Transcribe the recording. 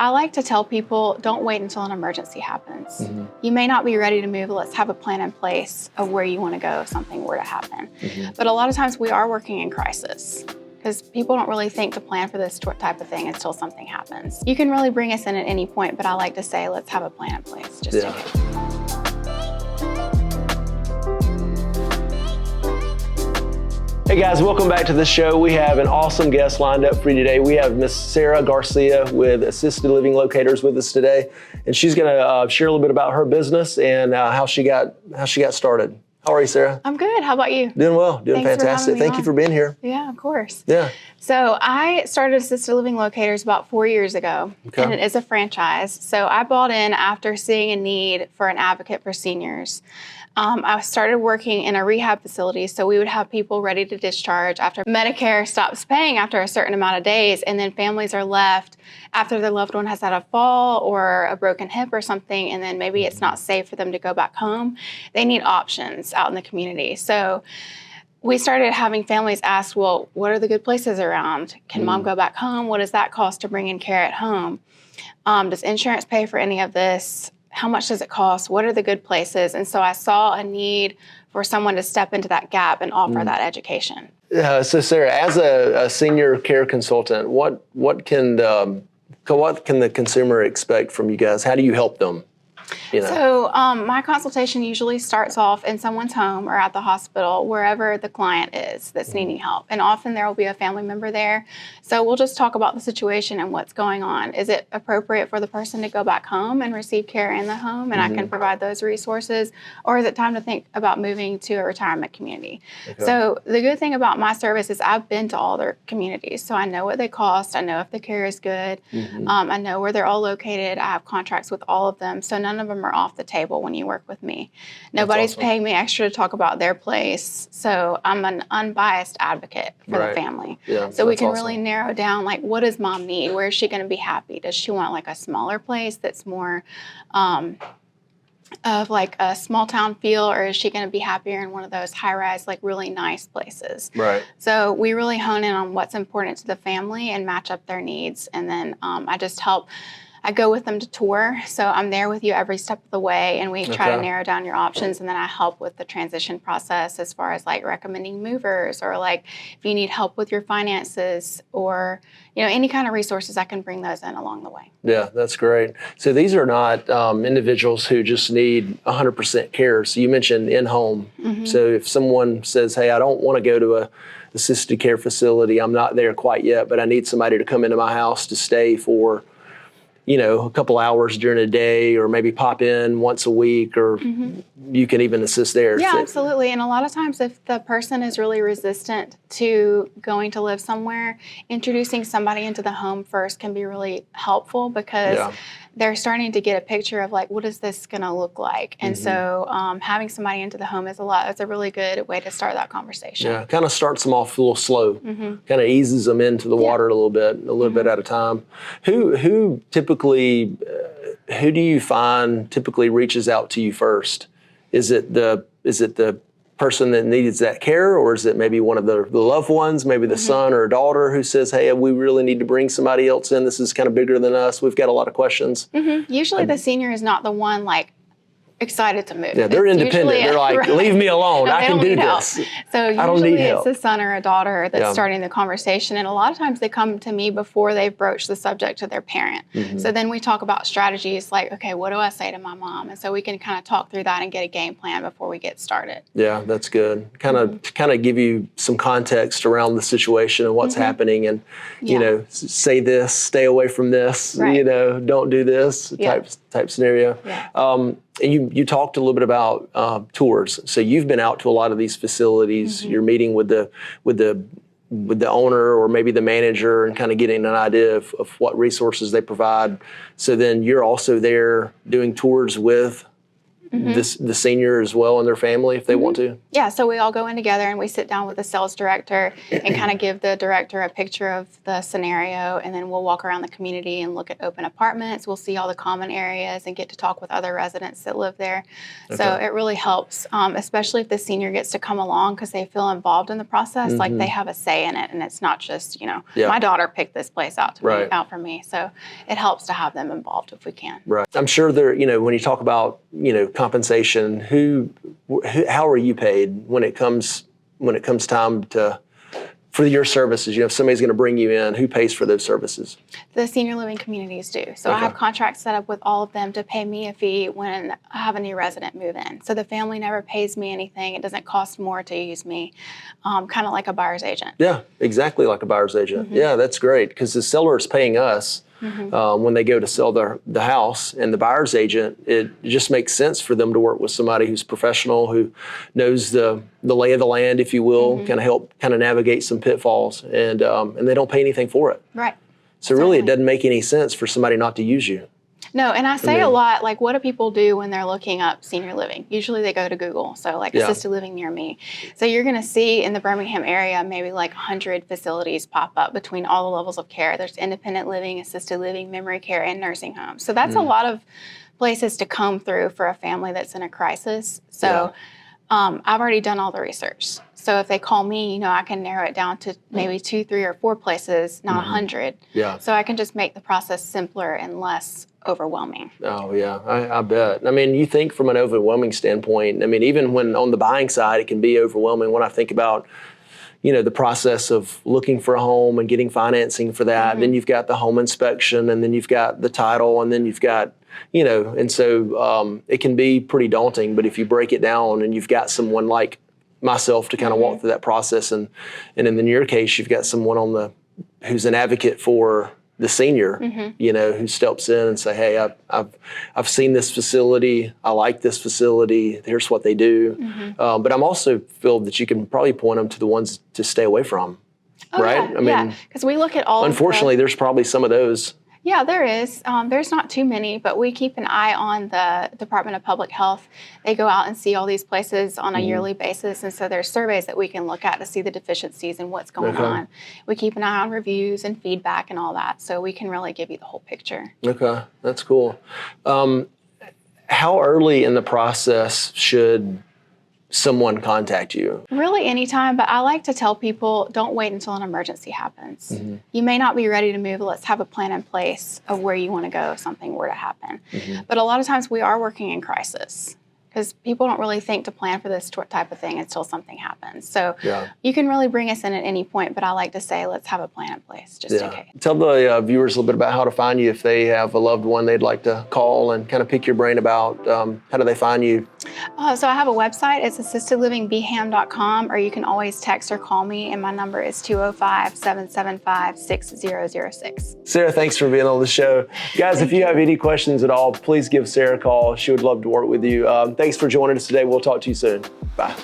I like to tell people, don't wait until an emergency happens. You may not be ready to move. Let's have a plan in place of where you want to go if something were to happen. But a lot of times we are working in crisis because people don't really think to plan for this type of thing until something happens. You can really bring us in at any point, but I like to say, let's have a plan in place just in case. Hey guys, welcome back to the show. We have an awesome guest lined up for you today. We have Miss Sarah Garcia with Assisted Living Locators with us today, and she's going to share a little bit about her business and how she got started. How are you, Sarah? I'm good. How about you? Doing well, doing Thanks fantastic. Thank you for being here. Yeah, of course. Yeah. So I started Assisted Living Locators about 4 years ago, and it is a franchise. So I bought in after seeing a need for an advocate for seniors. I started working in a rehab facility, so we would have people ready to discharge after Medicare stops paying after a certain amount of days, and then families are left after their loved one has had a fall or a broken hip or something, and then maybe it's not safe for them to go back home. They need options out in the community. So we started having families ask, well, what are the good places around? Can mom go back home? What does that cost to bring in care at home? Does insurance pay for any of this? How much does it cost? What are the good places? And so I saw a need for someone to step into that gap and offer that education. So Sarah, as a senior care consultant, what can the consumer expect from you guys? How do you help them? So my consultation usually starts off in someone's home or at the hospital, wherever the client is that's needing help. And often there will be a family member there. So we'll just talk about the situation and what's going on. Is it appropriate for the person to go back home and receive care in the home? And I can provide those resources. Or is it time to think about moving to a retirement community? So the good thing about my service is I've been to all their communities. So I know what they cost. I know if the care is good. I know where they're all located. I have contracts with all of them. So none of them are off the table when you work with me. Nobody's paying me extra to talk about their place. So I'm an unbiased advocate for the family. So we can really narrow down, like, what does mom need? Where is she going to be happy? Does she want like a smaller place that's more of like a small town feel, or is she going to be happier in one of those high-rise, like really nice places? So we really hone in on what's important to the family and match up their needs. And then I go with them to tour. So I'm there with you every step of the way, and we try to narrow down your options. And then I help with the transition process as far as like recommending movers, or like if you need help with your finances, or any kind of resources, I can bring those in along the way. Yeah, that's great. So these are not individuals who just need 100% care. So you mentioned in-home. So if someone says, hey, I don't want to go to a assisted care facility, I'm not there quite yet, but I need somebody to come into my house to stay for a couple hours during a day, or maybe pop in once a week, or you can even assist there. Yeah, absolutely. And a lot of times if the person is really resistant to going to live somewhere, introducing somebody into the home first can be really helpful, because they're starting to get a picture of like, what is this going to look like? And so having somebody into the home is a really good way to start that conversation. Yeah, kind of starts them off a little slow, kind of eases them into the water a little bit at a time. Who typically, who do you find typically reaches out to you first? Is it the person that needs that care, or is it maybe one of the loved ones, maybe the son or daughter who says, hey, we really need to bring somebody else in. This is kind of bigger than us. We've got a lot of questions. Usually the senior is not the one like excited to move. Yeah, they're independent. They're like, leave me alone. No, I can do this. So usually it's a son or a daughter that's starting the conversation. And a lot of times they come to me before they've broached the subject to their parent. So then we talk about strategies like, okay, what do I say to my mom? And so we can kind of talk through that and get a game plan before we get started. Yeah, that's good. Kind of give you some context around the situation and what's happening, and say this, stay away from this, don't do this type scenario. And you talked a little bit about tours. So you've been out to a lot of these facilities. You're meeting with the owner or maybe the manager and kind of getting an idea of what resources they provide. So then you're also there doing tours with the senior as well and their family if they want to? Yeah, so we all go in together and we sit down with the sales director and kind of give the director a picture of the scenario, and then we'll walk around the community and look at open apartments. We'll see all the common areas and get to talk with other residents that live there. So it really helps, especially if the senior gets to come along because they feel involved in the process, like they have a say in it, and it's not just, my daughter picked this place out for me. So it helps to have them involved if we can. Right. I'm sure there, when you talk about, compensation, how are you paid when it comes time for your services? If somebody's going to bring you in, who pays for those services? The senior living communities do. So I have contracts set up with all of them to pay me a fee when I have a new resident move in. So the family never pays me anything. It doesn't cost more to use me, kind of like a buyer's agent. Yeah, exactly like a buyer's agent. Yeah, that's great because the seller is paying us when they go to sell the house, and the buyer's agent, it just makes sense for them to work with somebody who's professional, who knows the lay of the land, if you will, kind of help navigate some pitfalls, and they don't pay anything for it. Right. So really, it doesn't make any sense for somebody not to use you. No, and I say a lot, like, what do people do when they're looking up senior living? Usually they go to Google, so assisted living near me. So you're going to see in the Birmingham area maybe 100 facilities pop up between all the levels of care. There's independent living, assisted living, memory care, and nursing homes. So that's a lot of places to comb through for a family that's in a crisis. So I've already done all the research. So if they call me, I can narrow it down to maybe 2, 3, or 4 places, not 100. Yeah. So I can just make the process simpler and less overwhelming. Oh, yeah, I bet. You think from an overwhelming standpoint, even when on the buying side, it can be overwhelming when I think about, the process of looking for a home and getting financing for that. And then you've got the home inspection, and then you've got the title, and then you've got, and so it can be pretty daunting. But if you break it down and you've got someone like myself to kind of walk through that process, and in your case, you've got someone who's an advocate for the senior, who steps in and say, hey, I've seen this facility. I like this facility. Here's what they do. But I'm also feel that you can probably point them to the ones to stay away from, right? Yeah, because we look at all unfortunately, there's probably some of those. Yeah, there is. There's not too many, but we keep an eye on the Department of Public Health. They go out and see all these places on a yearly basis, and so there's surveys that we can look at to see the deficiencies and what's going on. We keep an eye on reviews and feedback and all that, so we can really give you the whole picture. Okay, that's cool. How early in the process should someone contact you? Really anytime, but I like to tell people, don't wait until an emergency happens. You may not be ready to move. Let's have a plan in place of where you want to go if something were to happen. But a lot of times we are working in crisis because people don't really think to plan for this type of thing until something happens. So you can really bring us in at any point, but I like to say, let's have a plan in place just in case. Tell the viewers a little bit about how to find you if they have a loved one they'd like to call and kind of pick your brain about. How do they find you? So I have a website. It's assistedlivingbham.com, or you can always text or call me, and my number is 205-775-6006. Sarah, thanks for being on the show. Guys, if you have any questions at all, please give Sarah a call. She would love to work with you. Thanks for joining us today. We'll talk to you soon. Bye.